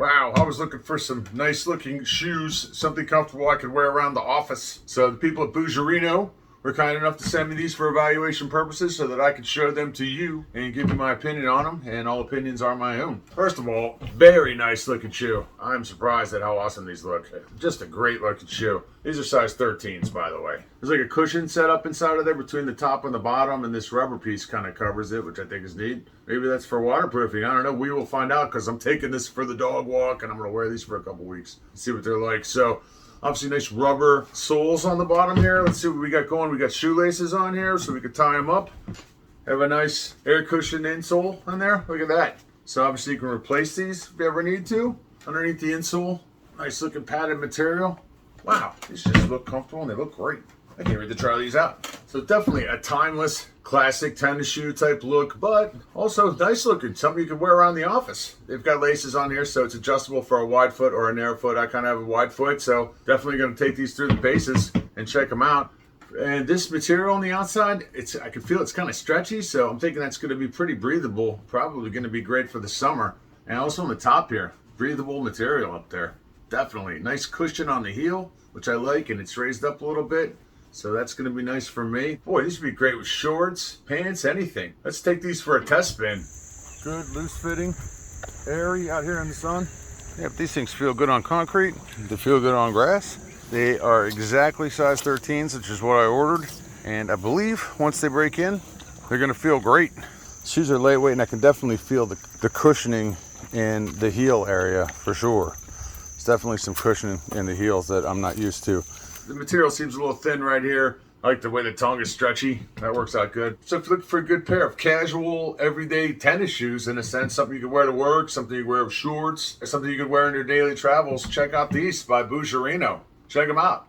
Wow, I was looking for some nice looking shoes, something comfortable I could wear around the office. So the people at BUGERINO were kind enough to send me these for evaluation purposes so that I could show them to you and give you my opinion on them, and all opinions are my own. First of all, very nice looking shoe. I'm surprised at how awesome these look. Just a great looking shoe. These are size 13s, by the way. There's like a cushion set up inside of there between the top and the bottom, and this rubber piece kind of covers it, which I think is neat. Maybe that's for waterproofing. I don't know. We will find out because I'm taking this for the dog walk, and I'm going to wear these for a couple weeks. See what they're like. So, obviously, nice rubber soles on the bottom here. Let's see what we got going. We got shoelaces on here so we can tie them up. Have a nice air cushion insole on there. Look at that. So obviously you can replace these if you ever need to. Underneath the insole, nice looking padded material. Wow, these just look comfortable and they look great. I can't wait to try these out. So definitely a timeless, classic tennis shoe type look, but also nice looking. Something you can wear around the office. They've got laces on here, so it's adjustable for a wide foot or a narrow foot. I kind of have a wide foot, so definitely going to take these through the paces and check them out. And this material on the outside, I can feel it's kind of stretchy, so I'm thinking that's going to be pretty breathable. Probably going to be great for the summer. And also on the top here, breathable material up there. Definitely. Nice cushion on the heel, which I like, and it's raised up a little bit. So that's going to be nice for me. Boy, these would be great with shorts, pants, anything. Let's take these for a test spin. Good, loose fitting, airy out here in the sun. Yep, these things feel good on concrete. They feel good on grass. They are exactly size 13s, which is what I ordered. And I believe once they break in, they're going to feel great. Shoes are lightweight, and I can definitely feel the cushioning in the heel area for sure. There's definitely some cushioning in the heels that I'm not used to. The material seems a little thin right here. I like the way the tongue is stretchy. That works out good. So if you're looking for a good pair of casual, everyday tennis shoes, in a sense, something you can wear to work, something you can wear with shorts, or something you can wear in your daily travels, check out these by BUGERINO. Check them out.